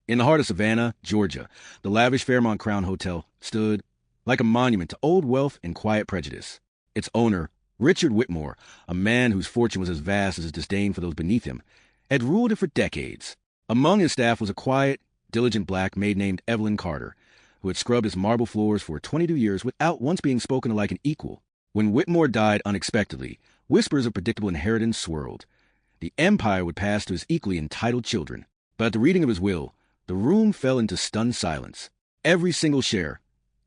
In the heart of Savannah, Georgia, the lavish Fairmont Crown Hotel stood like a monument to old wealth and quiet prejudice. Its owner, Richard Whitmore, a man whose fortune was as vast as his disdain for those beneath him, had ruled it for decades. Among his staff was a quiet, diligent black maid named Evelyn Carter, who had scrubbed his marble floors for 22 years without once being spoken to like an equal. When Whitmore died unexpectedly, whispers of predictable inheritance swirled. The empire would pass to his equally entitled children. But at the reading of his will, the room fell into stunned silence. Every single share,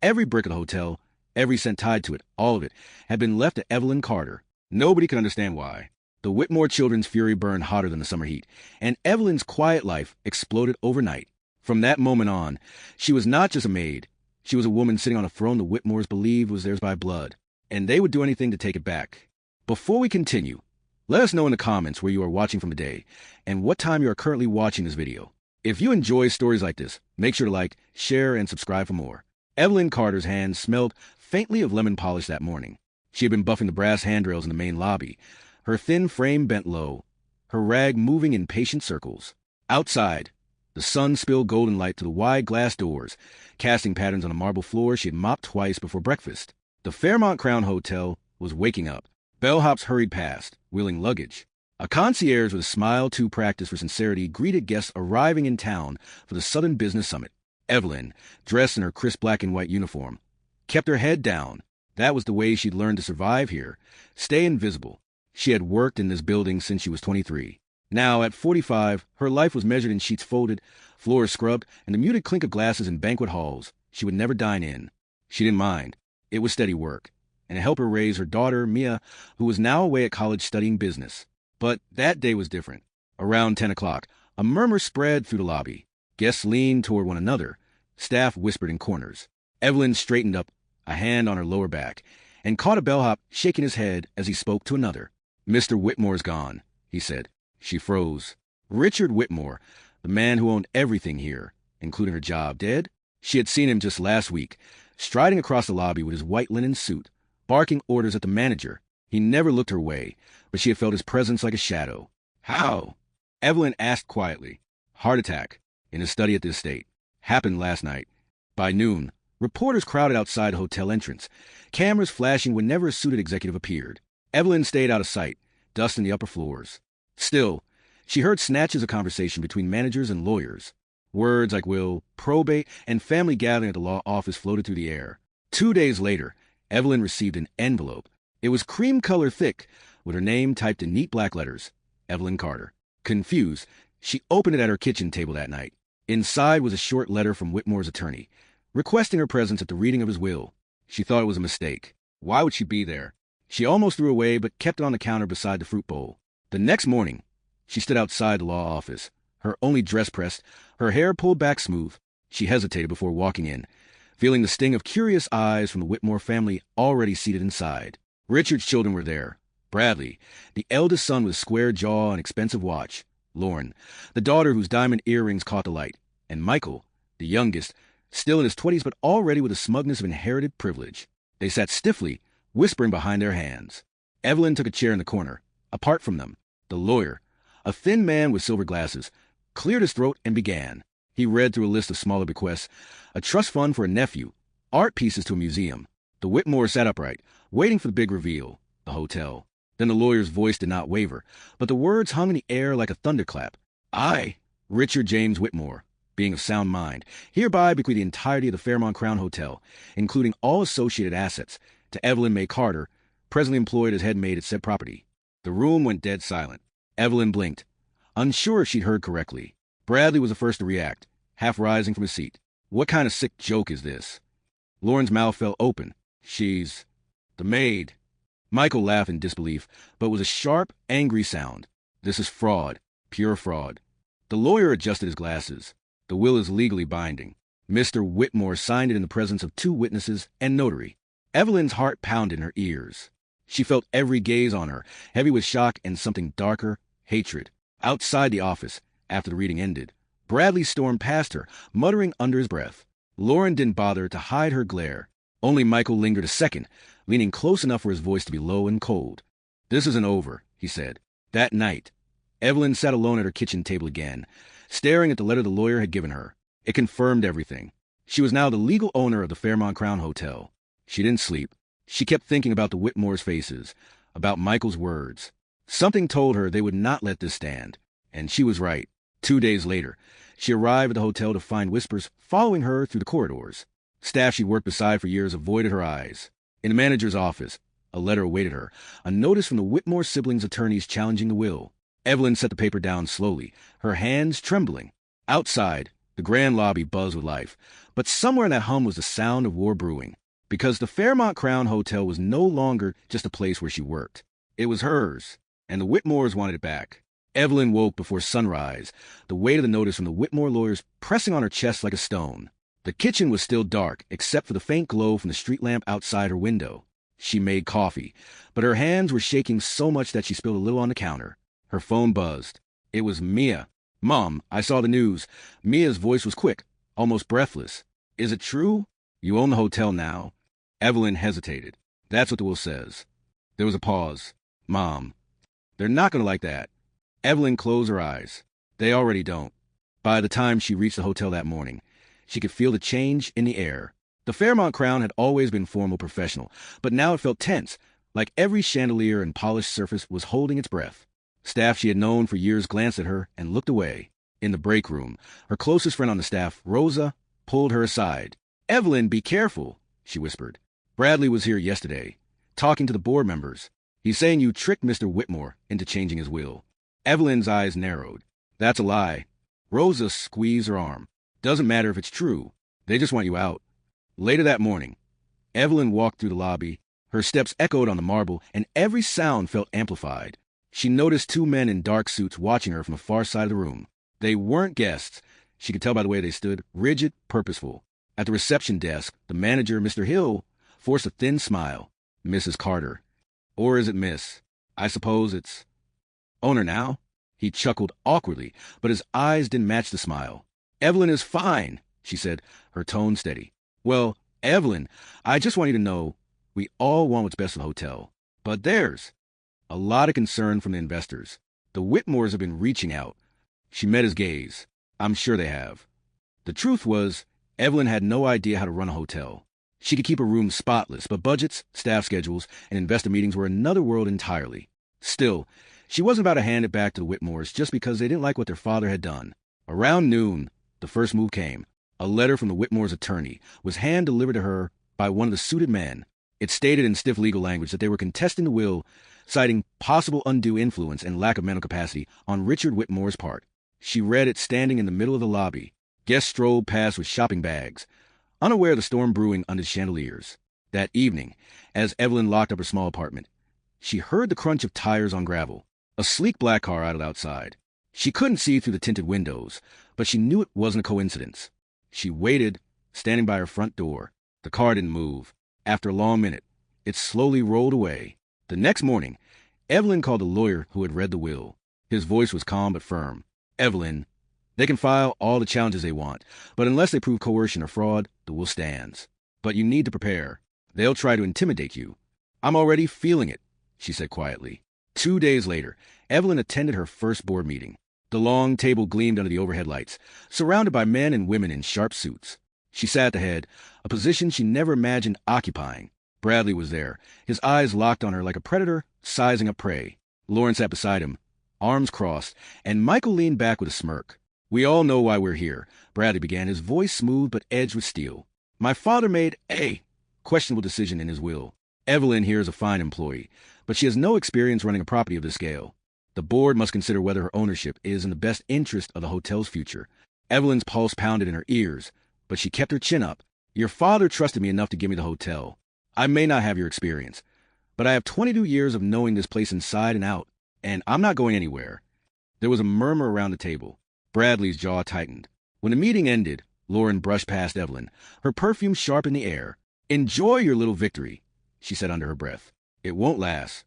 every brick of the hotel, every cent tied to it, all of it, had been left to Evelyn Carter. Nobody could understand why. The Whitmore children's fury burned hotter than the summer heat, and Evelyn's quiet life exploded overnight. From that moment on, she was not just a maid. She was a woman sitting on a throne the Whitmores believed was theirs by blood, and they would do anything to take it back. Before we continue, let us know in the comments where you are watching from today and what time you are currently watching this video. If you enjoy stories like this, make sure to like, share, and subscribe for more. Evelyn Carter's hands smelled faintly of lemon polish that morning. She had been buffing the brass handrails in the main lobby, her thin frame bent low, her rag moving in patient circles. Outside, the sun spilled golden light through the wide glass doors, casting patterns on a marble floor she had mopped twice before breakfast. The Fairmont Crown Hotel was waking up. Bellhops hurried past, wheeling luggage. A concierge with a smile too practiced for sincerity greeted guests arriving in town for the Southern Business Summit. Evelyn, dressed in her crisp black and white uniform, kept her head down. That was the way she'd learned to survive here, stay invisible. She had worked in this building since she was 23. Now, at 45, her life was measured in sheets folded, floors scrubbed, and the muted clink of glasses in banquet halls she would never dine in. She didn't mind. It was steady work, and it helped her raise her daughter, Mia, who was now away at college studying business. But that day was different. Around 10 o'clock, a murmur spread through the lobby. Guests leaned toward one another. Staff whispered in corners. Evelyn straightened up, a hand on her lower back, and caught a bellhop shaking his head as he spoke to another. "Mr. Whitmore's gone," he said. She froze. Richard Whitmore, the man who owned everything here, including her job, dead? She had seen him just last week, striding across the lobby with his white linen suit, barking orders at the manager. He never looked her way, but she had felt his presence like a shadow. "How?" Evelyn asked quietly. "Heart attack, in his study at the estate. Happened last night." By noon, reporters crowded outside the hotel entrance, cameras flashing whenever a suited executive appeared. Evelyn stayed out of sight, dusting the upper floors. Still, she heard snatches of conversation between managers and lawyers. Words like will, probate, and family gathering at the law office floated through the air. 2 days later, Evelyn received an envelope. It was cream color thick, with her name typed in neat black letters, Evelyn Carter. Confused, she opened it at her kitchen table that night. Inside was a short letter from Whitmore's attorney, requesting her presence at the reading of his will. She thought it was a mistake. Why would she be there? She almost threw it away, but kept it on the counter beside the fruit bowl. The next morning, she stood outside the law office, her only dress pressed, her hair pulled back smooth. She hesitated before walking in, feeling the sting of curious eyes from the Whitmore family already seated inside. Richard's children were there. Bradley, the eldest son with a square jaw and expensive watch. Lauren, the daughter whose diamond earrings caught the light. And Michael, the youngest, still in his 20s but already with the smugness of inherited privilege. They sat stiffly, whispering behind their hands. Evelyn took a chair in the corner, apart from them. The lawyer, a thin man with silver glasses, cleared his throat and began. He read through a list of smaller bequests, a trust fund for a nephew, art pieces to a museum. The Whitmore sat upright, waiting for the big reveal, the hotel. Then the lawyer's voice did not waver, but the words hung in the air like a thunderclap. "I, Richard James Whitmore, being of sound mind, hereby bequeath the entirety of the Fairmont Crown Hotel, including all associated assets, to Evelyn May Carter, presently employed as head maid at said property." The room went dead silent. Evelyn blinked, unsure if she'd heard correctly. Bradley was the first to react, half rising from his seat. "What kind of sick joke is this?" Lauren's mouth fell open. "She's the maid." Michael laughed in disbelief, but it was a sharp, angry sound. "This is fraud, pure fraud." The lawyer adjusted his glasses. "The will is legally binding. Mr. Whitmore signed it in the presence of 2 witnesses and notary." Evelyn's heart pounded in her ears. She felt every gaze on her, heavy with shock and something darker, hatred. Outside the office, after the reading ended, Bradley stormed past her, muttering under his breath. Lauren didn't bother to hide her glare. Only Michael lingered a second, leaning close enough for his voice to be low and cold. "This isn't over," he said. "That night, Evelyn sat alone at her kitchen table again, staring at the letter the lawyer had given her. It confirmed everything. She was now the legal owner of the Fairmont Crown Hotel. She didn't sleep. She kept thinking about the Whitmore's faces, about Michael's words. Something told her they would not let this stand. And she was right. 2 days later, she arrived at the hotel to find Whispers following her through the corridors. Staff she'd worked beside for years avoided her eyes. In the manager's office, a letter awaited her, a notice from the Whitmore siblings' attorneys challenging the will. Evelyn set the paper down slowly, her hands trembling. Outside, the grand lobby buzzed with life, but somewhere in that hum was the sound of war brewing. Because the Fairmont Crown Hotel was no longer just a place where she worked. It was hers, and the Whitmores wanted it back. Evelyn woke before sunrise, the weight of the notice from the Whitmore lawyers pressing on her chest like a stone. The kitchen was still dark, except for the faint glow from the street lamp outside her window. She made coffee, but her hands were shaking so much that she spilled a little on the counter. Her phone buzzed. It was Mia. "Mom, I saw the news." Mia's voice was quick, almost breathless. "Is it true? You own the hotel now?" Evelyn hesitated. "That's what the will says." There was a pause. "Mom, they're not going to like that." Evelyn closed her eyes. They already don't. By the time she reached the hotel that morning, she could feel the change in the air. The Fairmont Crown had always been formal, professional, but now it felt tense, like every chandelier and polished surface was holding its breath. Staff she had known for years glanced at her and looked away. In the break room, her closest friend on the staff, Rosa, pulled her aside. "Evelyn, be careful," she whispered. "Bradley was here yesterday, talking to the board members. He's saying you tricked Mr. Whitmore into changing his will." Evelyn's eyes narrowed. "That's a lie." Rosa squeezed her arm. "Doesn't matter if it's true. They just want you out." Later that morning, Evelyn walked through the lobby. Her steps echoed on the marble, and every sound felt amplified. She noticed 2 men in dark suits watching her from the far side of the room. They weren't guests. She could tell by the way they stood, rigid, purposeful. At the reception desk, the manager, Mr. Hill, forced a thin smile. "Mrs. Carter. Or is it Miss? I suppose it's owner now?" He chuckled awkwardly, but his eyes didn't match the smile. "Evelyn is fine," she said, her tone steady. "Well, Evelyn, I just want you to know, we all want what's best for the hotel. But there's a lot of concern from the investors. The Whitmores have been reaching out." She met his gaze. "I'm sure they have." The truth was, Evelyn had no idea how to run a hotel. She could keep her room spotless, but budgets, staff schedules, and investor meetings were another world entirely. Still, she wasn't about to hand it back to the Whitmores just because they didn't like what their father had done. Around noon, the first move came. A letter from the Whitmores' attorney was hand-delivered to her by one of the suited men. It stated in stiff legal language that they were contesting the will, citing possible undue influence and lack of mental capacity on Richard Whitmore's part. She read it standing in the middle of the lobby. Guests strolled past with shopping bags, unaware of the storm brewing under the chandeliers. That evening, as Evelyn locked up her small apartment, she heard the crunch of tires on gravel. A sleek black car idled outside. She couldn't see through the tinted windows, but she knew it wasn't a coincidence. She waited, standing by her front door. The car didn't move. After a long minute, it slowly rolled away. The next morning, Evelyn called the lawyer who had read the will. His voice was calm but firm. "Evelyn, they can file all the challenges they want, but unless they prove coercion or fraud, the will stands. But you need to prepare. They'll try to intimidate you." "I'm already feeling it," she said quietly. 2 days later, Evelyn attended her first board meeting. The long table gleamed under the overhead lights, surrounded by men and women in sharp suits. She sat at the head, a position she never imagined occupying. Bradley was there, his eyes locked on her like a predator sizing up prey. Lauren sat beside him, arms crossed, and Michael leaned back with a smirk. "We all know why we're here," Bradley began, his voice smooth but edged with steel. "My father made a questionable decision in his will. Evelyn here is a fine employee, but she has no experience running a property of this scale. The board must consider whether her ownership is in the best interest of the hotel's future." Evelyn's pulse pounded in her ears, but she kept her chin up. "Your father trusted me enough to give me the hotel. I may not have your experience, but I have 22 years of knowing this place inside and out, and I'm not going anywhere." There was a murmur around the table. Bradley's jaw tightened. When the meeting ended, Lauren brushed past Evelyn, her perfume sharp in the air. "Enjoy your little victory," she said under her breath. "It won't last."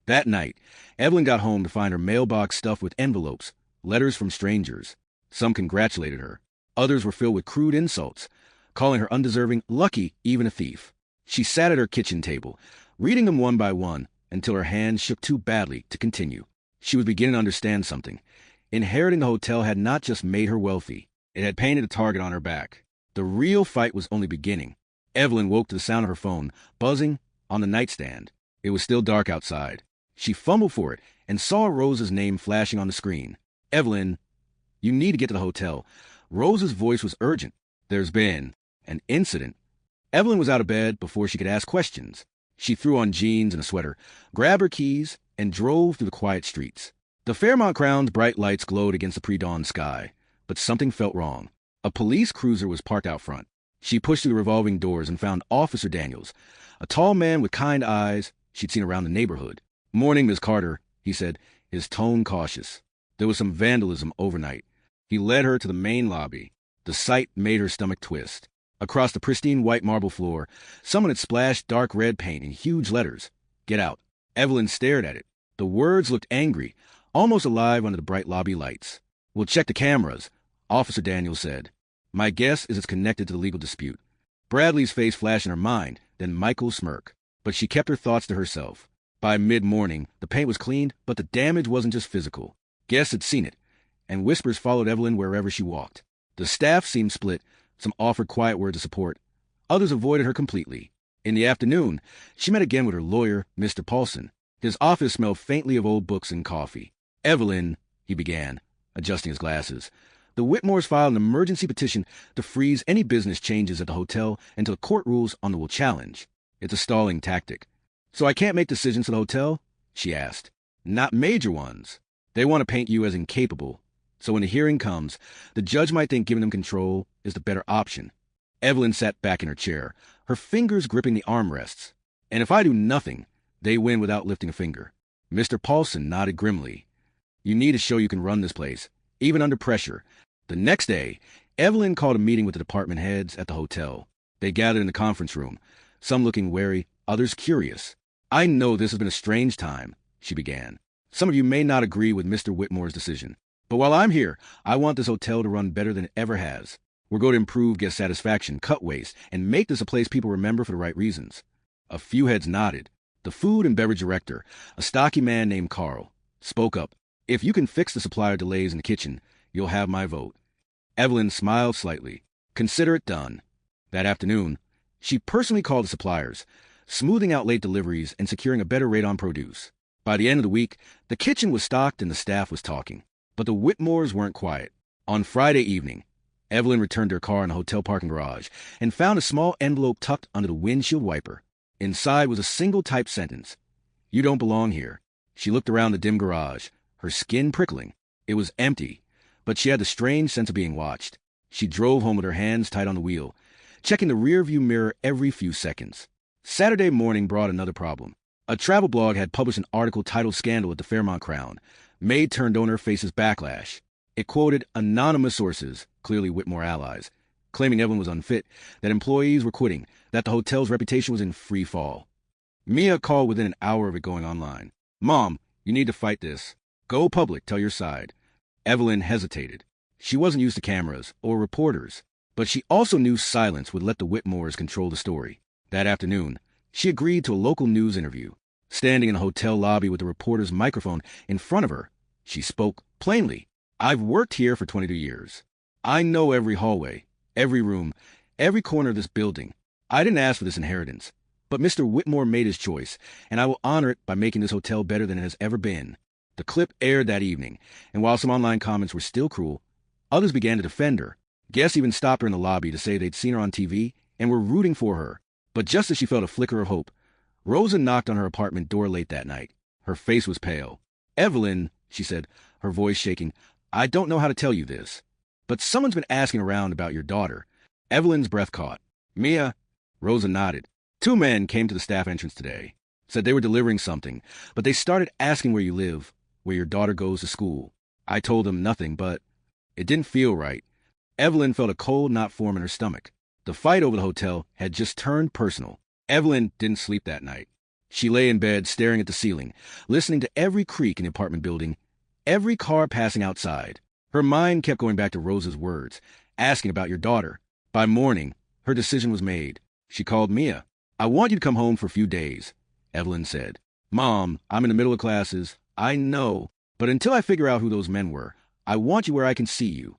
That night, Evelyn got home to find her mailbox stuffed with envelopes, letters from strangers. Some congratulated her. Others were filled with crude insults, calling her undeserving, lucky, even a thief. She sat at her kitchen table, reading them one by one, until her hands shook too badly to continue. She was beginning to understand something. Inheriting the hotel had not just made her wealthy, it had painted a target on her back. The real fight was only beginning. Evelyn woke to the sound of her phone, buzzing on the nightstand. It was still dark outside. She fumbled for it and saw Rose's name flashing on the screen. Evelyn, you need to get to the hotel. Rose's voice was urgent. There's been an incident. Evelyn was out of bed before she could ask questions. She threw on jeans and a sweater, grabbed her keys, and drove through the quiet streets. The Fairmont Crown's bright lights glowed against the pre-dawn sky, but something felt wrong. A police cruiser was parked out front. She pushed through the revolving doors and found Officer Daniels, a tall man with kind eyes she'd seen around the neighborhood. "Morning, Miss Carter," he said, his tone cautious. There was some vandalism overnight. He led her to the main lobby. The sight made her stomach twist. Across the pristine white marble floor, someone had splashed dark red paint in huge letters. "Get out." Evelyn stared at it. The words looked angry, almost alive under the bright lobby lights. "We'll check the cameras," Officer Daniels said. "My guess is it's connected to the legal dispute." Bradley's face flashed in her mind, then Michael's smirk. But she kept her thoughts to herself. By mid-morning, the paint was cleaned, but the damage wasn't just physical. Guests had seen it, and whispers followed Evelyn wherever she walked. The staff seemed split. Some offered quiet words of support. Others avoided her completely. In the afternoon, she met again with her lawyer, Mr. Paulson. His office smelled faintly of old books and coffee. "Evelyn," he began, adjusting his glasses, "the Whitmores filed an emergency petition to freeze any business changes at the hotel until court rules on the will challenge. It's a stalling tactic." "So I can't make decisions for the hotel?" she asked. "Not major ones. They want to paint you as incapable. So when the hearing comes, the judge might think giving them control is the better option." Evelyn sat back in her chair, her fingers gripping the armrests. "And if I do nothing, they win without lifting a finger." Mr. Paulson nodded grimly. "You need to show you can run this place, even under pressure." The next day, Evelyn called a meeting with the department heads at the hotel. They gathered in the conference room, some looking wary, others curious. "I know this has been a strange time," she began. "Some of you may not agree with Mr. Whitmore's decision. But while I'm here, I want this hotel to run better than it ever has. We're going to improve guest satisfaction, cut waste, and make this a place people remember for the right reasons." A few heads nodded. The food and beverage director, a stocky man named Carl, spoke up. "If you can fix the supplier delays in the kitchen, you'll have my vote." Evelyn smiled slightly. "Consider it done." That afternoon, she personally called the suppliers, smoothing out late deliveries and securing a better rate on produce. By the end of the week, the kitchen was stocked and the staff was talking. But the Whitmores weren't quiet. On Friday evening, Evelyn returned to her car in the hotel parking garage and found a small envelope tucked under the windshield wiper. Inside was a single typed sentence. "You don't belong here." She looked around the dim garage, her skin prickling. It was empty, but she had the strange sense of being watched. She drove home with her hands tight on the wheel, checking the rearview mirror every few seconds. Saturday morning brought another problem. A travel blog had published an article titled "Scandal at the Fairmont Crown. Maid turned owner faces backlash." It quoted anonymous sources, clearly Whitmore allies, claiming Evelyn was unfit, that employees were quitting, that the hotel's reputation was in free fall. Mia called within an hour of it going online. "Mom, you need to fight this. Go public, tell your side." Evelyn hesitated. She wasn't used to cameras or reporters, but she also knew silence would let the Whitmores control the story. That afternoon, she agreed to a local news interview. Standing in a hotel lobby with the reporter's microphone in front of her, she spoke plainly. "I've worked here for 22 years. I know every hallway, every room, every corner of this building. I didn't ask for this inheritance, but Mr. Whitmore made his choice, and I will honor it by making this hotel better than it has ever been." The clip aired that evening, and while some online comments were still cruel, others began to defend her. Guests even stopped her in the lobby to say they'd seen her on TV and were rooting for her. But just as she felt a flicker of hope, Rosa knocked on her apartment door late that night. Her face was pale. "Evelyn," she said, her voice shaking, "I don't know how to tell you this, but someone's been asking around about your daughter." Evelyn's breath caught. "Mia?" Rosa nodded. "Two men came to the staff entrance today. Said they were delivering something, but they started asking where you live, where your daughter goes to school. I told them nothing, but it didn't feel right." Evelyn felt a cold knot form in her stomach. The fight over the hotel had just turned personal. Evelyn didn't sleep that night. She lay in bed staring at the ceiling, listening to every creak in the apartment building, every car passing outside. Her mind kept going back to Rosa's words, asking about your daughter. By morning, her decision was made. She called Mia. "I want you to come home for a few days," Evelyn said. "Mom, I'm in the middle of classes. I know, But until I figure out who those men were, I want you where I can see you.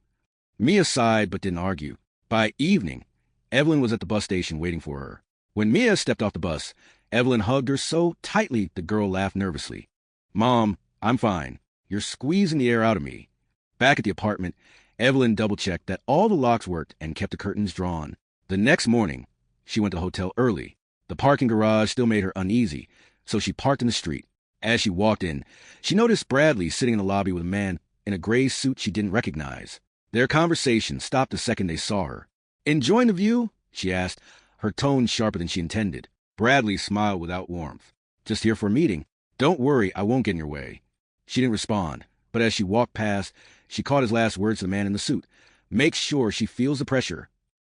Mia sighed but didn't argue. By evening, Evelyn was at the bus station waiting for her. When Mia stepped off the bus, Evelyn hugged her so tightly the girl laughed nervously. Mom, I'm fine. You're squeezing the air out of me. Back at the apartment, Evelyn double-checked that all the locks worked and kept the curtains drawn. The next morning, she went to the hotel early. The parking garage still made her uneasy, so she parked in the street. As she walked in, she noticed Bradley sitting in the lobby with a man in a gray suit she didn't recognize. Their conversation stopped the second they saw her. "Enjoying the view?" she asked, her tone sharper than she intended. Bradley smiled without warmth. "Just here for a meeting. Don't worry, I won't get in your way." She didn't respond, but as she walked past, she caught his last words to the man in the suit. "Make sure she feels the pressure."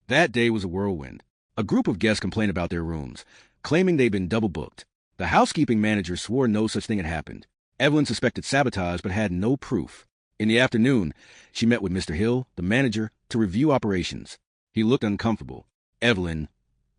That day was a whirlwind. A group of guests complained about their rooms, claiming they'd been double booked. The housekeeping manager swore no such thing had happened. Evelyn suspected sabotage but had no proof. In the afternoon, she met with Mr. Hill, the manager, to review operations. He looked uncomfortable. "Evelyn,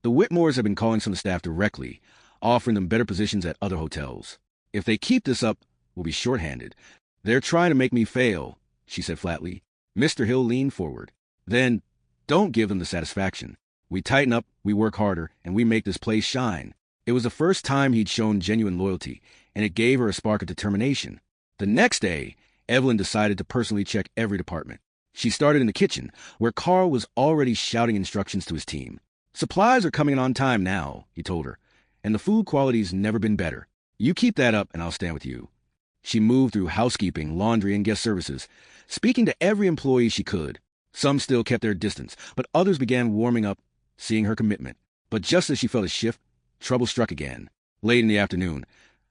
the Whitmores have been calling some of the staff directly, offering them better positions at other hotels. If they keep this up, we'll be shorthanded. They're trying to make me fail," she said flatly. Mr. Hill leaned forward. "Then, don't give them the satisfaction. We tighten up, we work harder, and we make this place shine." It was the first time he'd shown genuine loyalty, and it gave her a spark of determination. The next day, Evelyn decided to personally check every department. She started in the kitchen, where Carl was already shouting instructions to his team. "Supplies are coming in on time now," he told her, "and the food quality's never been better. You keep that up, and I'll stand with you." She moved through housekeeping, laundry, and guest services, speaking to every employee she could. Some still kept their distance, but others began warming up, seeing her commitment. But just as she felt a shift, trouble struck again. Late in the afternoon,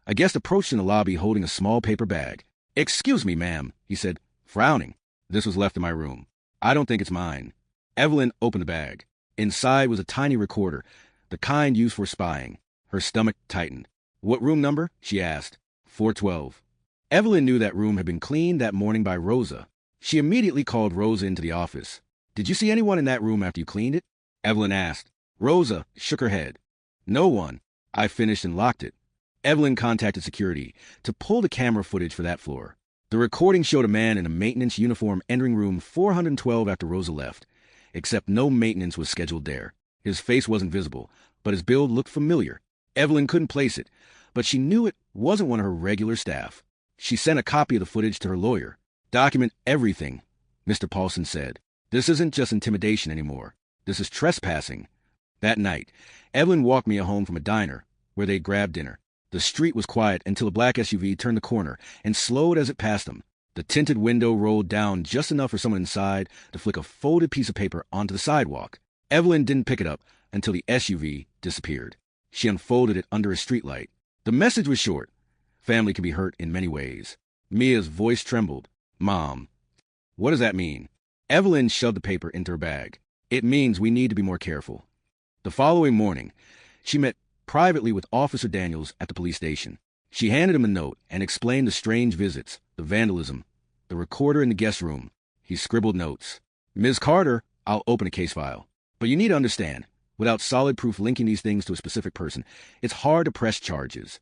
a guest approached in the lobby holding a small paper bag. "Excuse me, ma'am," he said, frowning. "This was left in my room. I don't think it's mine." Evelyn opened the bag. Inside was a tiny recorder, the kind used for spying. Her stomach tightened. "What room number?" she asked. 412. Evelyn knew that room had been cleaned that morning by Rosa. She immediately called Rosa into the office. "Did you see anyone in that room after you cleaned it?" Evelyn asked. Rosa shook her head. "No one. I finished and locked it." Evelyn contacted security to pull the camera footage for that floor. The recording showed a man in a maintenance uniform entering room 412 after Rosa left, except no maintenance was scheduled there. His face wasn't visible, but his build looked familiar. Evelyn couldn't place it, but she knew it wasn't one of her regular staff. She sent a copy of the footage to her lawyer. "Document everything," Mr. Paulson said. "This isn't just intimidation anymore. This is trespassing." That night, Evelyn walked Mia home from a diner, where they grabbed dinner. The street was quiet until a black SUV turned the corner and slowed as it passed them. The tinted window rolled down just enough for someone inside to flick a folded piece of paper onto the sidewalk. Evelyn didn't pick it up until the SUV disappeared. She unfolded it under a streetlight. The message was short. Family can be hurt in many ways. Mia's voice trembled. "Mom, what does that mean?" Evelyn shoved the paper into her bag. "It means we need to be more careful." The following morning, she met privately with Officer Daniels at the police station. She handed him a note and explained the strange visits, the vandalism, the recorder in the guest room. He scribbled notes. "Ms. Carter, I'll open a case file. But you need to understand, without solid proof linking these things to a specific person, it's hard to press charges."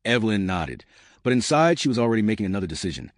Evelyn nodded, but inside she was already making another decision.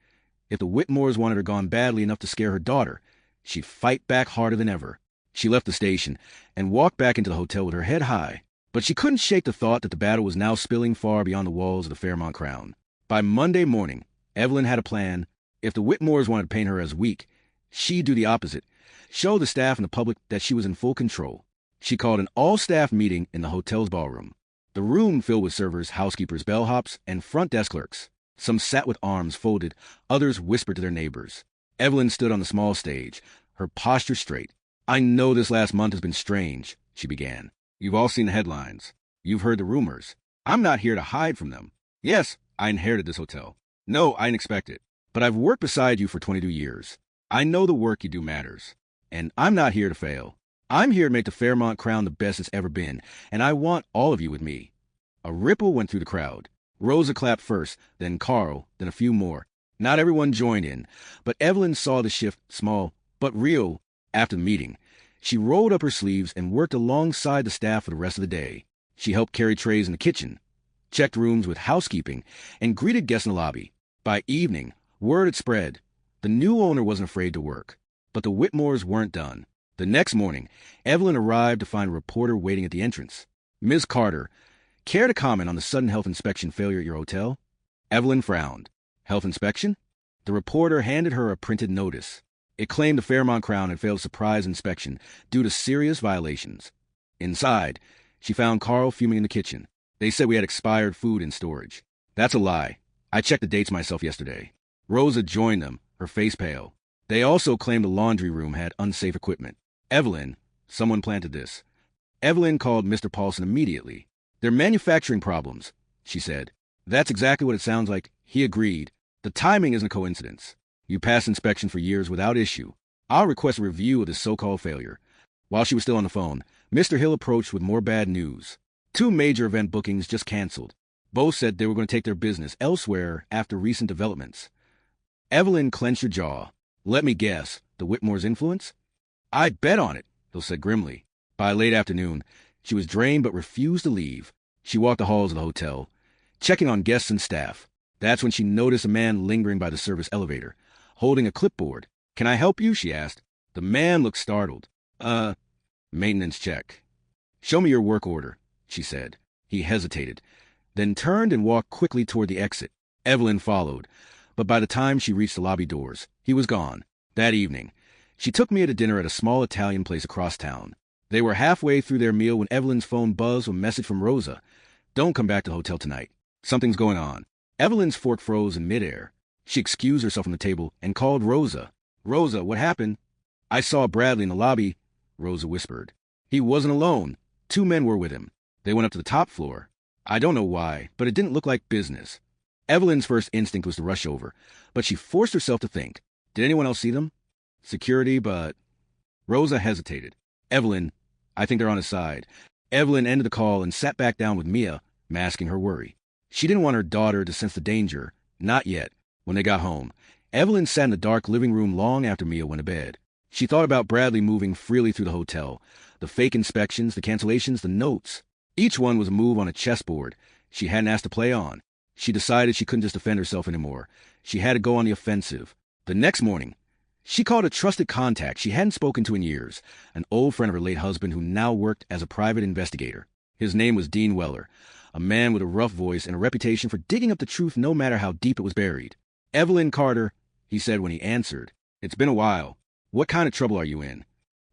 If the Whitmores wanted her gone badly enough to scare her daughter, she'd fight back harder than ever. She left the station and walked back into the hotel with her head high. But she couldn't shake the thought that the battle was now spilling far beyond the walls of the Fairmont Crown. By Monday morning, Evelyn had a plan. If the Whitmores wanted to paint her as weak, she'd do the opposite, show the staff and the public that she was in full control. She called an all-staff meeting in the hotel's ballroom. The room filled with servers, housekeepers, bellhops, and front desk clerks. Some sat with arms folded, others whispered to their neighbors. Evelyn stood on the small stage, her posture straight. "I know this last month has been strange," she began. "You've all seen the headlines. You've heard the rumors. I'm not here to hide from them. Yes, I inherited this hotel. No, I didn't expect it. But I've worked beside you for 22 years. I know the work you do matters. And I'm not here to fail. I'm here to make the Fairmont Crown the best it's ever been, and I want all of you with me." A ripple went through the crowd. Rosa clapped first, then Carl, then a few more. Not everyone joined in, but Evelyn saw the shift, small but real, after the meeting. She rolled up her sleeves and worked alongside the staff for the rest of the day. She helped carry trays in the kitchen, checked rooms with housekeeping, and greeted guests in the lobby. By evening, Word had spread. The new owner wasn't afraid to work. But the Whitmores weren't done. The next morning, Evelyn arrived to find a reporter waiting at the entrance. "Ms. Carter, care to comment on the sudden health inspection failure at your hotel?" Evelyn frowned. "Health inspection?" The reporter handed her a printed notice. It claimed the Fairmont Crown had failed a surprise inspection due to serious violations. Inside, she found Carl fuming in the kitchen. "They said we had expired food in storage." "That's a lie. I checked the dates myself yesterday." Rosa joined them, her face pale. They also claimed the laundry room had unsafe equipment. "Evelyn, someone planted this." Evelyn called Mr. Paulson immediately. "They're manufacturing problems," she said. "That's exactly what it sounds like." He agreed. "The timing isn't a coincidence. You passed inspection for years without issue. I'll request a review of this so-called failure." While she was still on the phone, Mr. Hill approached with more bad news. 2 major event bookings just canceled. Both said they were going to take their business elsewhere after recent developments. Evelyn clenched her jaw. "Let me guess, the Whitmore's influence?" "I'd bet on it," Hill said grimly. By late afternoon, she was drained but refused to leave. She walked the halls of the hotel, checking on guests and staff. That's when she noticed a man lingering by the service elevator, holding a clipboard. "Can I help you?" she asked. The man looked startled. Maintenance check." "Show me your work order," she said. He hesitated, then turned and walked quickly toward the exit. Evelyn followed, but by the time she reached the lobby doors, he was gone. That evening, she took Mia to dinner at a small Italian place across town. They were halfway through their meal when Evelyn's phone buzzed with a message from Rosa. "Don't come back to the hotel tonight. Something's going on." Evelyn's fork froze in midair. She excused herself from the table and called Rosa. "Rosa, what happened?" "I saw Bradley in the lobby," Rosa whispered. "He wasn't alone. 2 men were with him. They went up to the top floor. I don't know why, but it didn't look like business." Evelyn's first instinct was to rush over, but she forced herself to think. Did anyone else see them? Security, but... Rosa hesitated. "Evelyn, I think they're on his side." Evelyn ended the call and sat back down with Mia, masking her worry. She didn't want her daughter to sense the danger. Not yet. When they got home, Evelyn sat in the dark living room long after Mia went to bed. She thought about Bradley moving freely through the hotel. The fake inspections, the cancellations, the notes. Each one was a move on a chessboard she hadn't asked to play on. She decided she couldn't just defend herself anymore. She had to go on the offensive. The next morning, she called a trusted contact she hadn't spoken to in years, an old friend of her late husband who now worked as a private investigator. His name was Dean Weller, a man with a rough voice and a reputation for digging up the truth no matter how deep it was buried. "Evelyn Carter," he said when he answered. "It's been a while. What kind of trouble are you in?"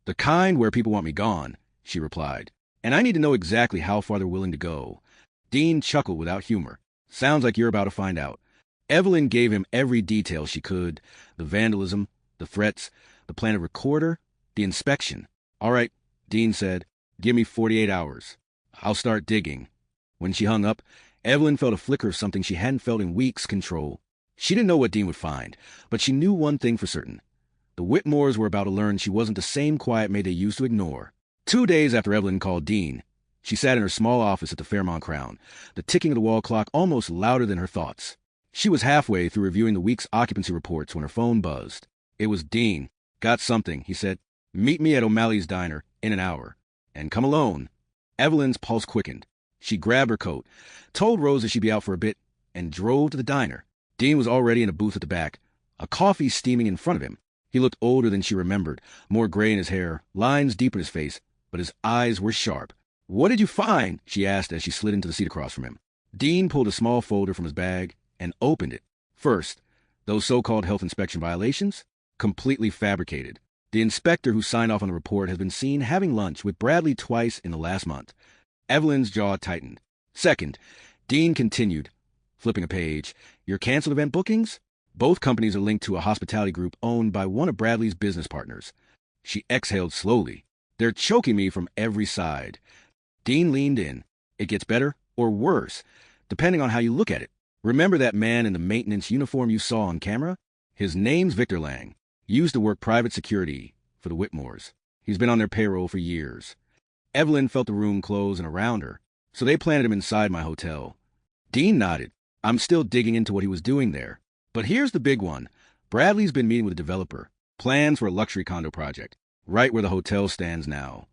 "The kind where people want me gone," she replied. "And I need to know exactly how far they're willing to go." Dean chuckled without humor. "Sounds like you're about to find out." Evelyn gave him every detail she could. The vandalism, the threats, the planted recorder, the inspection. "All right," Dean said. "Give me 48 hours. I'll start digging." When she hung up, Evelyn felt a flicker of something she hadn't felt in weeks: control. She didn't know what Dean would find, but she knew one thing for certain. The Whitmores were about to learn she wasn't the same quiet maid they used to ignore. 2 days after Evelyn called Dean, she sat in her small office at the Fairmont Crown, the ticking of the wall clock almost louder than her thoughts. She was halfway through reviewing the week's occupancy reports when her phone buzzed. It was Dean. "Got something," he said. "Meet me at O'Malley's Diner in an hour. And come alone." Evelyn's pulse quickened. She grabbed her coat, told Rosa she'd be out for a bit, and drove to the diner. Dean was already in a booth at the back, a coffee steaming in front of him. He looked older than she remembered, more gray in his hair, lines deep in his face, but his eyes were sharp. "What did you find?" she asked as she slid into the seat across from him. Dean pulled a small folder from his bag and opened it. First, those so-called health inspection violations? Completely fabricated. The inspector who signed off on the report has been seen having lunch with Bradley twice in the last month. Evelyn's jaw tightened. Second, Dean continued, flipping a page. "Your canceled event bookings? Both companies are linked to a hospitality group owned by one of Bradley's business partners." She exhaled slowly. "They're choking me from every side." Dean leaned in. "It gets better or worse, depending on how you look at it. Remember that man in the maintenance uniform you saw on camera? His name's Victor Lang. He used to work private security for the Whitmores. He's been on their payroll for years." Evelyn felt the room close in around her. "So they planted him inside my hotel." Dean nodded. "I'm still digging into what he was doing there. But here's the big one. Bradley's been meeting with a developer. Plans for a luxury condo project, right where the hotel stands now."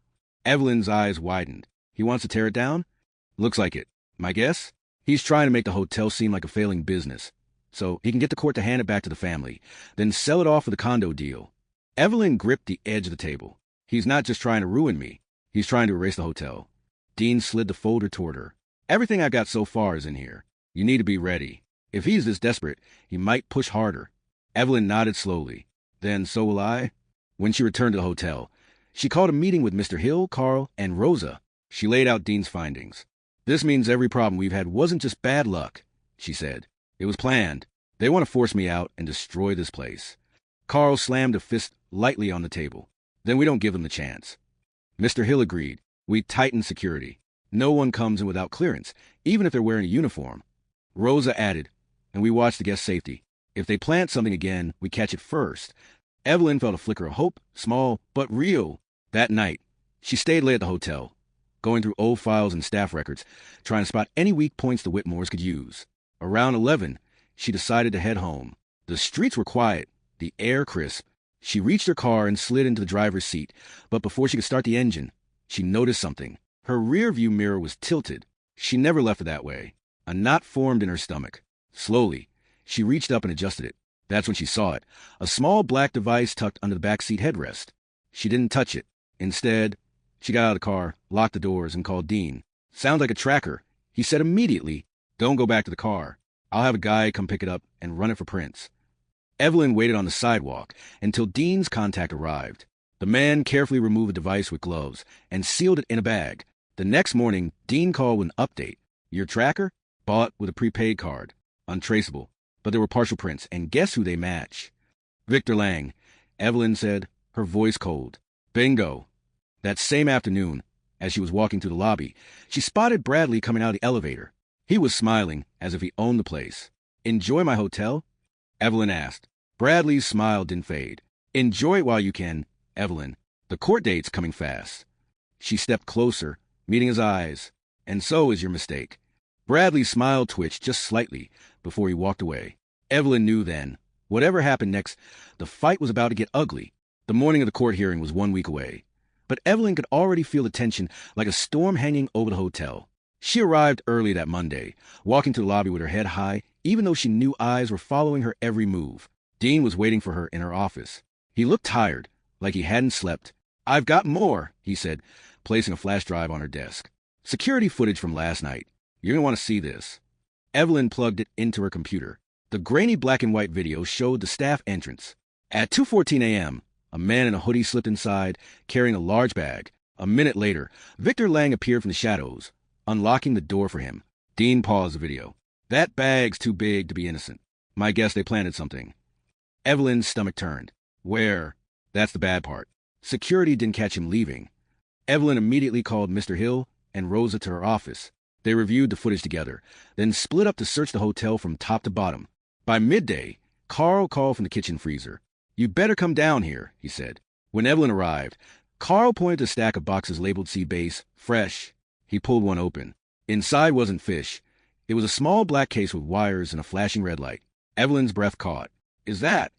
Evelyn's eyes widened. "He wants to tear it down?" "Looks like it. My guess? He's trying to make the hotel seem like a failing business. so he can get the court to hand it back to the family, then sell it off for the condo deal. Evelyn gripped the edge of the table. He's not just trying to ruin me. He's trying to erase the hotel. Dean slid the folder toward her. Everything I've got so far is in here. You need to be ready. If he's this desperate, he might push harder. Evelyn nodded slowly. Then so will I. When she returned to the hotel, she called a meeting with Mr. Hill, Carl, and Rosa. She laid out Dean's findings. This means every problem we've had wasn't just bad luck, she said. It was planned. They want to force me out and destroy this place. Carl slammed a fist lightly on the table. Then we don't give them the chance. Mr. Hill agreed. We tighten security. No one comes in without clearance, even if they're wearing a uniform. Rosa added, and we watch the guest safety. If they plant something again, we catch it first. Evelyn felt a flicker of hope, small but real. That night, she stayed late at the hotel, going through old files and staff records, trying to spot any weak points the Whitmores could use. Around 11, she decided to head home. The streets were quiet, the air crisp. She reached her car and slid into the driver's seat, but before she could start the engine, she noticed something. Her rearview mirror was tilted. She never left it that way. A knot formed in her stomach. Slowly, she reached up and adjusted it. That's when she saw it, a small black device tucked under the backseat headrest. She didn't touch it. Instead, she got out of the car, locked the doors, and called Dean. Sounds like a tracker. He said immediately, "Don't go back to the car. I'll have a guy come pick it up and run it for prints." Evelyn waited on the sidewalk until Dean's contact arrived. The man carefully removed the device with gloves and sealed it in a bag. The next morning, Dean called with an update. Your tracker? Bought with a prepaid card. Untraceable. But there were partial prints, and guess who they match? Victor Lang, Evelyn said, her voice cold. Bingo. That same afternoon, as she was walking through the lobby, she spotted Bradley coming out of the elevator. He was smiling, as if he owned the place. Enjoy my hotel? Evelyn asked. Bradley's smile didn't fade. Enjoy it while you can, Evelyn. The court date's coming fast. She stepped closer, meeting his eyes. And so is your mistake. Bradley's smile twitched just slightly before he walked away. Evelyn knew then, whatever happened next, the fight was about to get ugly. The morning of the court hearing was 1 week away. But Evelyn could already feel the tension like a storm hanging over the hotel. She arrived early that Monday, walking to the lobby with her head high, even though she knew eyes were following her every move. Dean was waiting for her in her office. He looked tired, like he hadn't slept. I've got more, he said, placing a flash drive on her desk. Security footage from last night. You're going to want to see this. Evelyn plugged it into her computer. The grainy black and white video showed the staff entrance. At 2:14 a.m., a man in a hoodie slipped inside, carrying a large bag. A minute later, Victor Lang appeared from the shadows, unlocking the door for him. Dean paused the video. That bag's too big to be innocent. My guess they planted something. Evelyn's stomach turned. Where? That's the bad part. Security didn't catch him leaving. Evelyn immediately called Mr. Hill and Rosa to her office. They reviewed the footage together, then split up to search the hotel from top to bottom. By midday, Carl called from the kitchen freezer. You better come down here, he said. When Evelyn arrived, Carl pointed to a stack of boxes labeled Sea Base, fresh. He pulled one open. Inside wasn't fish. It was a small black case with wires and a flashing red light. Evelyn's breath caught. Is that?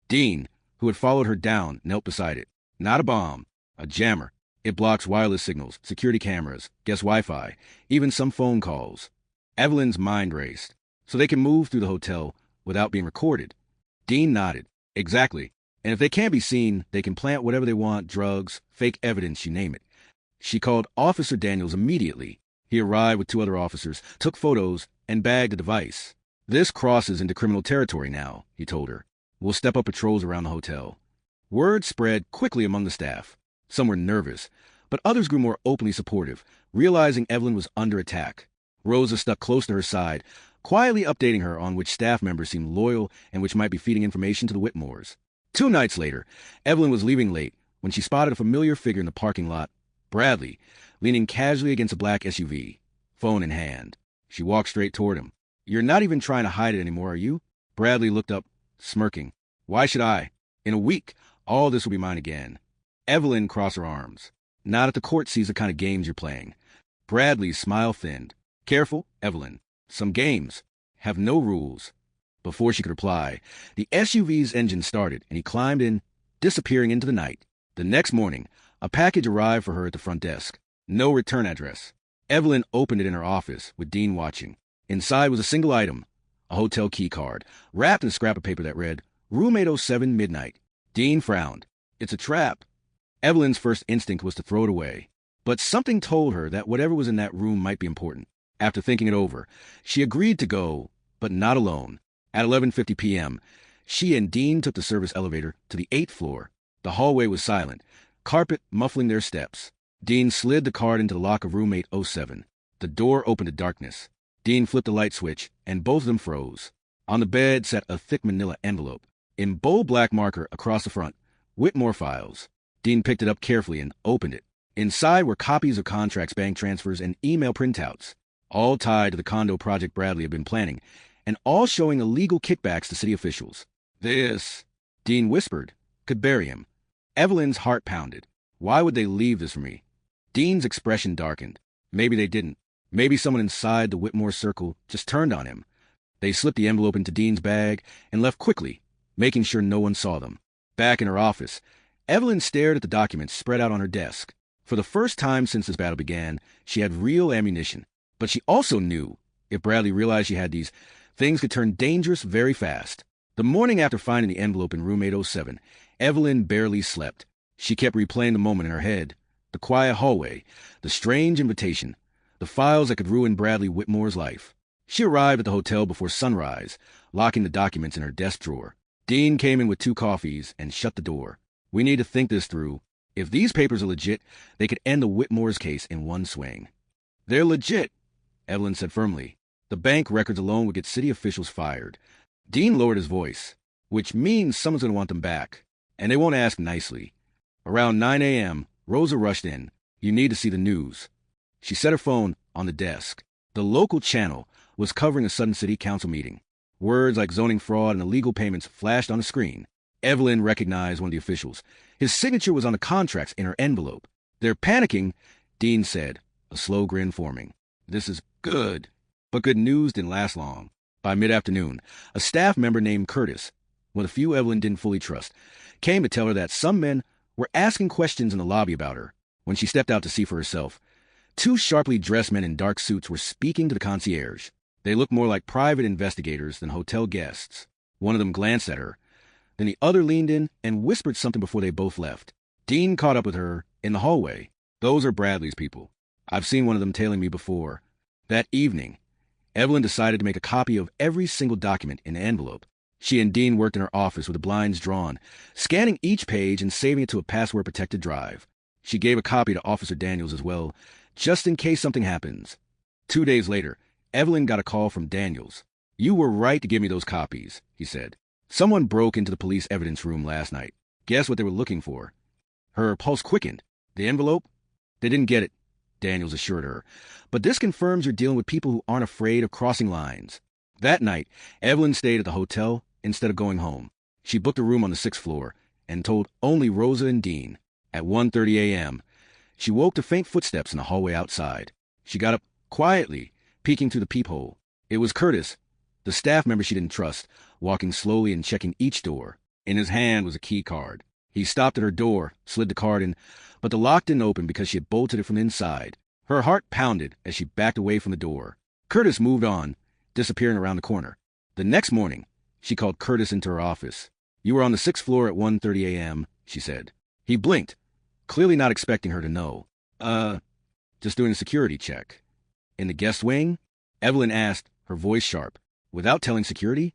Dean, who had followed her down, knelt beside it. Not a bomb. A jammer. It blocks wireless signals, security cameras, guest Wi-Fi, even some phone calls. Evelyn's mind raced. So they can move through the hotel without being recorded. Dean nodded. Exactly. And if they can't be seen, they can plant whatever they want, drugs, fake evidence, you name it. She called Officer Daniels immediately. He arrived with 2 other officers, took photos, and bagged the device. This crosses into criminal territory now, he told her. We'll step up patrols around the hotel. Word spread quickly among the staff. Some were nervous, but others grew more openly supportive, realizing Evelyn was under attack. Rosa stuck close to her side, quietly updating her on which staff members seemed loyal and which might be feeding information to the Whitmores. 2 nights later, Evelyn was leaving late when she spotted a familiar figure in the parking lot, Bradley, leaning casually against a black SUV, phone in hand. She walked straight toward him. You're not even trying to hide it anymore, are you? Bradley looked up, smirking. Why should I? In a week, all this will be mine again. Evelyn crossed her arms. Not if the court sees the kind of games you're playing. Bradley's smile thinned. Careful, Evelyn. Some games have no rules. Before she could reply, the SUV's engine started and he climbed in, disappearing into the night. The next morning, a package arrived for her at the front desk. No return address. Evelyn opened it in her office, with Dean watching. Inside was a single item, a hotel key card, wrapped in a scrap of paper that read, Room 807, midnight. Dean frowned. It's a trap. Evelyn's first instinct was to throw it away. But something told her that whatever was in that room might be important. After thinking it over, she agreed to go, but not alone. At 11:50 p.m., she and Dean took the service elevator to the 8th floor. The hallway was silent, carpet muffling their steps. Dean slid the card into the lock of room 807. The door opened to darkness. Dean flipped the light switch, and both of them froze. On the bed sat a thick manila envelope. In bold black marker across the front, Whitmore files. Dean picked it up carefully and opened it. Inside were copies of contracts, bank transfers, and email printouts, all tied to the condo project Bradley had been planning, and all showing illegal kickbacks to city officials. This, Dean whispered, could bury him. Evelyn's heart pounded. Why would they leave this for me? Dean's expression darkened. Maybe they didn't. Maybe someone inside the Whitmore circle just turned on him. They slipped the envelope into Dean's bag and left quickly, making sure no one saw them. Back in her office, Evelyn stared at the documents spread out on her desk. For the first time since this battle began, she had real ammunition. But she also knew, if Bradley realized she had these, things could turn dangerous very fast. The morning after finding the envelope in room 807, Evelyn barely slept. She kept replaying the moment in her head. The quiet hallway, the strange invitation, the files that could ruin Bradley Whitmore's life. She arrived at the hotel before sunrise, locking the documents in her desk drawer. Dean came in with 2 coffees and shut the door. We need to think this through. If these papers are legit, they could end the Whitmore's case in one swing. They're legit, Evelyn said firmly. The bank records alone would get city officials fired. Dean lowered his voice, which means someone's going to want them back. And they won't ask nicely. Around 9 a.m., Rosa rushed in. You need to see the news. She set her phone on the desk. The local channel was covering a sudden city council meeting. Words like zoning fraud and illegal payments flashed on the screen. Evelyn recognized one of the officials. His signature was on the contracts in her envelope. They're panicking, Dean said, a slow grin forming. This is good. But good news didn't last long. By mid-afternoon, a staff member named Curtis, one of the few Evelyn didn't fully trust, came to tell her that some men were asking questions in the lobby about her. When she stepped out to see for herself, 2 sharply dressed men in dark suits were speaking to the concierge. They looked more like private investigators than hotel guests. One of them glanced at her. Then the other leaned in and whispered something before they both left. Dean caught up with her in the hallway. Those are Bradley's people. I've seen one of them tailing me before. That evening, Evelyn decided to make a copy of every single document in the envelope. She and Dean worked in her office with the blinds drawn, scanning each page and saving it to a password-protected drive. She gave a copy to Officer Daniels as well, just in case something happens. 2 days later, Evelyn got a call from Daniels. You were right to give me those copies, he said. Someone broke into the police evidence room last night. Guess what they were looking for? Her pulse quickened. The envelope? They didn't get it, Daniels assured her. But this confirms you're dealing with people who aren't afraid of crossing lines. That night, Evelyn stayed at the hotel instead of going home. She booked a room on the 6th floor and told only Rosa and Dean. At 1:30 a.m., she woke to faint footsteps in the hallway outside. She got up quietly, peeking through the peephole. It was Curtis, the staff member she didn't trust, walking slowly and checking each door. In his hand was a key card. He stopped at her door, slid the card in, but the lock didn't open because she had bolted it from inside. Her heart pounded as she backed away from the door. Curtis moved on, disappearing around the corner. The next morning, she called Curtis into her office. You were on the 6th floor at 1:30 a.m., she said. He blinked, clearly not expecting her to know. Just doing a security check. In the guest wing? Evelyn asked, her voice sharp. Without telling security?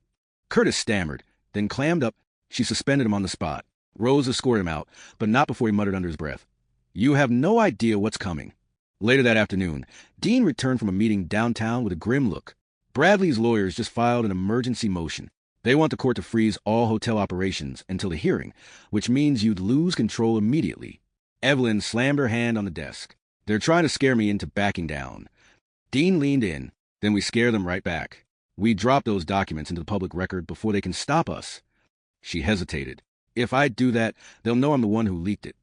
Curtis stammered, then clammed up. She suspended him on the spot. Rose escorted him out, but not before he muttered under his breath. You have no idea what's coming. Later that afternoon, Dean returned from a meeting downtown with a grim look. Bradley's lawyers just filed an emergency motion. They want the court to freeze all hotel operations until the hearing, which means you'd lose control immediately. Evelyn slammed her hand on the desk. They're trying to scare me into backing down. Dean leaned in. Then we scare them right back. We drop those documents into the public record before they can stop us. She hesitated. If I do that, they'll know I'm the one who leaked it.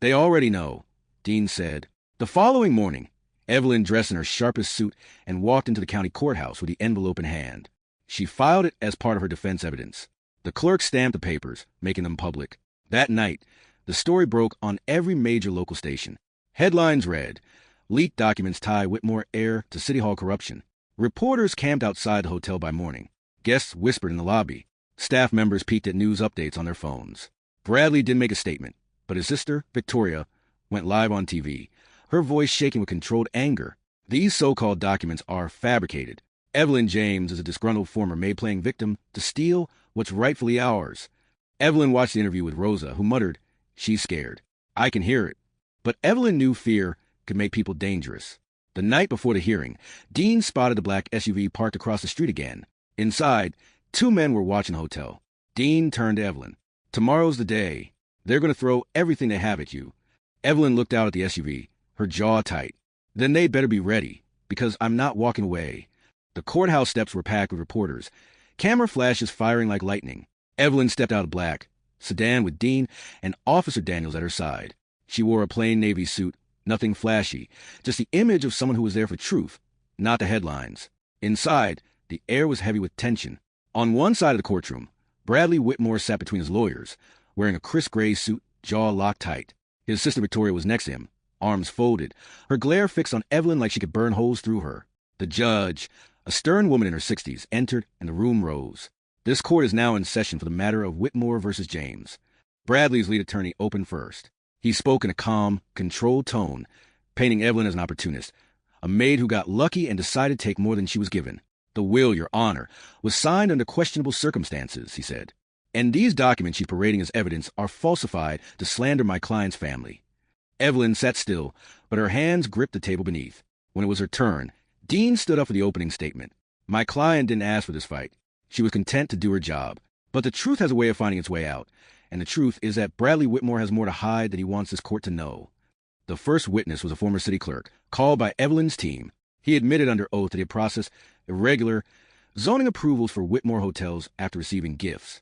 They already know, Dean said. The following morning, Evelyn dressed in her sharpest suit and walked into the county courthouse with the envelope in hand. She filed it as part of her defense evidence. The clerk stamped the papers, making them public. That night, the story broke on every major local station. Headlines read, Leaked documents tie Whitmore heir to City Hall corruption. Reporters camped outside the hotel by morning. Guests whispered in the lobby. Staff members peeked at news updates on their phones. Bradley didn't make a statement, but his sister, Victoria, went live on TV, her voice shaking with controlled anger. These so-called documents are fabricated. Evelyn James is a disgruntled former Maid-playing victim to steal what's rightfully ours. Evelyn watched the interview with Rosa, who muttered, "She's scared. I can hear it." But Evelyn knew fear could make people dangerous. The night before the hearing, Dean spotted the black SUV parked across the street again. Inside, two men were watching the hotel. Dean turned to Evelyn. "Tomorrow's the day. They're going to throw everything they have at you." Evelyn looked out at the SUV, her jaw tight. "Then they'd better be ready, because I'm not walking away." The courthouse steps were packed with reporters, camera flashes firing like lightning. Evelyn stepped out of black sedan with Dean and Officer Daniels at her side. She wore a plain navy suit, nothing flashy, just the image of someone who was there for truth, not the headlines. Inside, the air was heavy with tension. On one side of the courtroom, Bradley Whitmore sat between his lawyers, wearing a crisp gray suit, jaw locked tight. His sister Victoria was next to him, arms folded, her glare fixed on Evelyn like she could burn holes through her. The judge, a stern woman in her 60s, entered, and the room rose. This court is now in session for the matter of Whitmore versus James. Bradley's lead attorney opened first. He spoke in a calm, controlled tone, painting Evelyn as an opportunist, a maid who got lucky and decided to take more than she was given. "The will, Your Honor, was signed under questionable circumstances," he said. "And these documents she's parading as evidence are falsified to slander my client's family." Evelyn sat still, but her hands gripped the table beneath. When it was her turn, Dean stood up for the opening statement. "My client didn't ask for this fight. She was content to do her job. But the truth has a way of finding its way out. And the truth is that Bradley Whitmore has more to hide than he wants this court to know." The first witness was a former city clerk, called by Evelyn's team. He admitted under oath that he had processed irregular zoning approvals for Whitmore hotels after receiving gifts.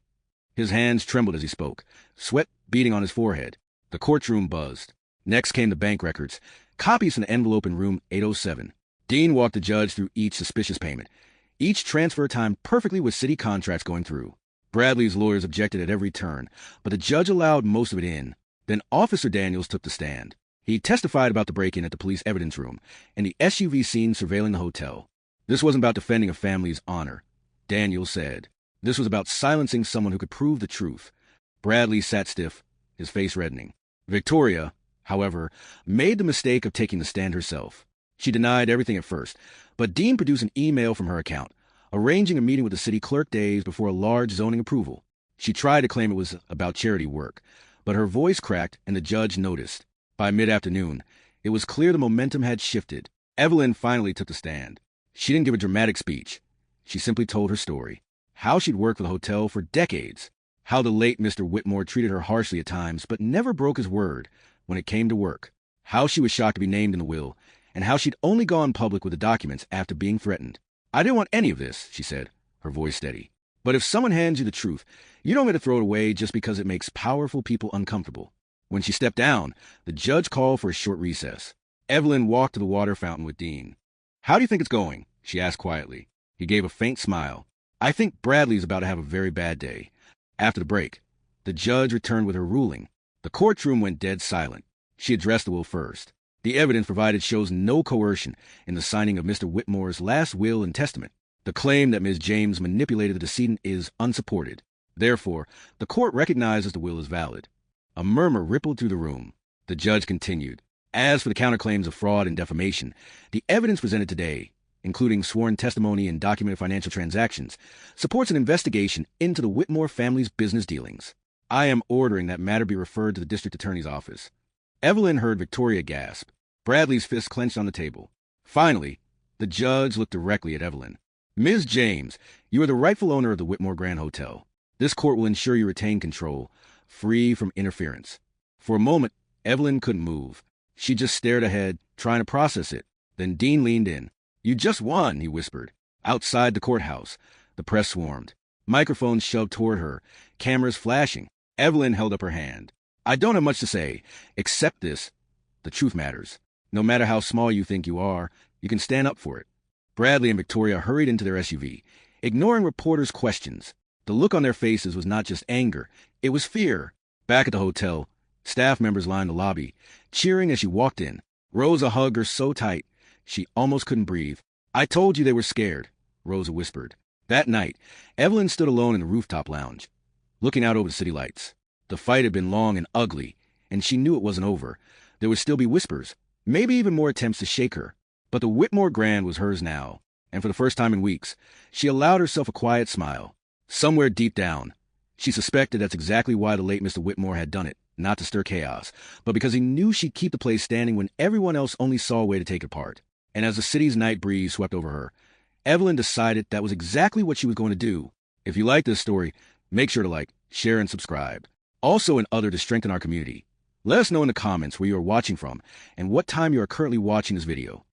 His hands trembled as he spoke, sweat beading on his forehead. The courtroom buzzed. Next came the bank records, copies from the envelope in room 807. Dean walked the judge through each suspicious payment, each transfer timed perfectly with city contracts going through. Bradley's lawyers objected at every turn, but the judge allowed most of it in. Then Officer Daniels took the stand. He testified about the break-in at the police evidence room and the SUV scene surveilling the hotel. This wasn't about defending a family's honor, Daniels said. This was about silencing someone who could prove the truth. Bradley sat stiff, his face reddening. Victoria, however, made the mistake of taking the stand herself. She denied everything at first, but Dean produced an email from her account, arranging a meeting with the city clerk days before a large zoning approval. She tried to claim it was about charity work, but her voice cracked and the judge noticed. By mid-afternoon, it was clear the momentum had shifted. Evelyn finally took the stand. She didn't give a dramatic speech. She simply told her story. How she'd worked for the hotel for decades. How the late Mr. Whitmore treated her harshly at times, but never broke his word when it came to work. How she was shocked to be named in the will, and how she'd only gone public with the documents after being threatened. "I didn't want any of this," she said, her voice steady. "But if someone hands you the truth, you don't get to throw it away just because it makes powerful people uncomfortable." When she stepped down, the judge called for a short recess. Evelyn walked to the water fountain with Dean. "How do you think it's going?" she asked quietly. He gave a faint smile. "I think Bradley's about to have a very bad day." After the break, the judge returned with her ruling. The courtroom went dead silent. She addressed the will first. "The evidence provided shows no coercion in the signing of Mr. Whitmore's last will and testament. The claim that Ms. James manipulated the decedent is unsupported. Therefore, the court recognizes the will is valid." A murmur rippled through the room. The judge continued. "As for the counterclaims of fraud and defamation, the evidence presented today, including sworn testimony and documented financial transactions, supports an investigation into the Whitmore family's business dealings. I am ordering that matter be referred to the district attorney's office." Evelyn heard Victoria gasp. Bradley's fist clenched on the table. Finally, the judge looked directly at Evelyn. "Ms. James, you are the rightful owner of the Whitmore Grand Hotel. This court will ensure you retain control, free from interference." For a moment, Evelyn couldn't move. She just stared ahead, trying to process it. Then Dean leaned in. "You just won," he whispered. Outside the courthouse, the press swarmed. Microphones shoved toward her, cameras flashing. Evelyn held up her hand. "I don't have much to say, except this. The truth matters. No matter how small you think you are, you can stand up for it." Bradley and Victoria hurried into their SUV, ignoring reporters' questions. The look on their faces was not just anger, it was fear. Back at the hotel, staff members lined the lobby, cheering as she walked in. Rosa hugged her so tight, she almost couldn't breathe. "I told you they were scared," Rosa whispered. That night, Evelyn stood alone in the rooftop lounge, looking out over the city lights. The fight had been long and ugly, and she knew it wasn't over. There would still be whispers, maybe even more attempts to shake her. But the Whitmore Grand was hers now, and for the first time in weeks, she allowed herself a quiet smile. Somewhere deep down, she suspected that's exactly why the late Mr. Whitmore had done it, not to stir chaos, but because he knew she'd keep the place standing when everyone else only saw a way to take it apart. And as the city's night breeze swept over her, Evelyn decided that was exactly what she was going to do. If you like this story, make sure to like, share, and subscribe. Also and other to strengthen our community. Let us know in the comments where you are watching from and what time you are currently watching this video.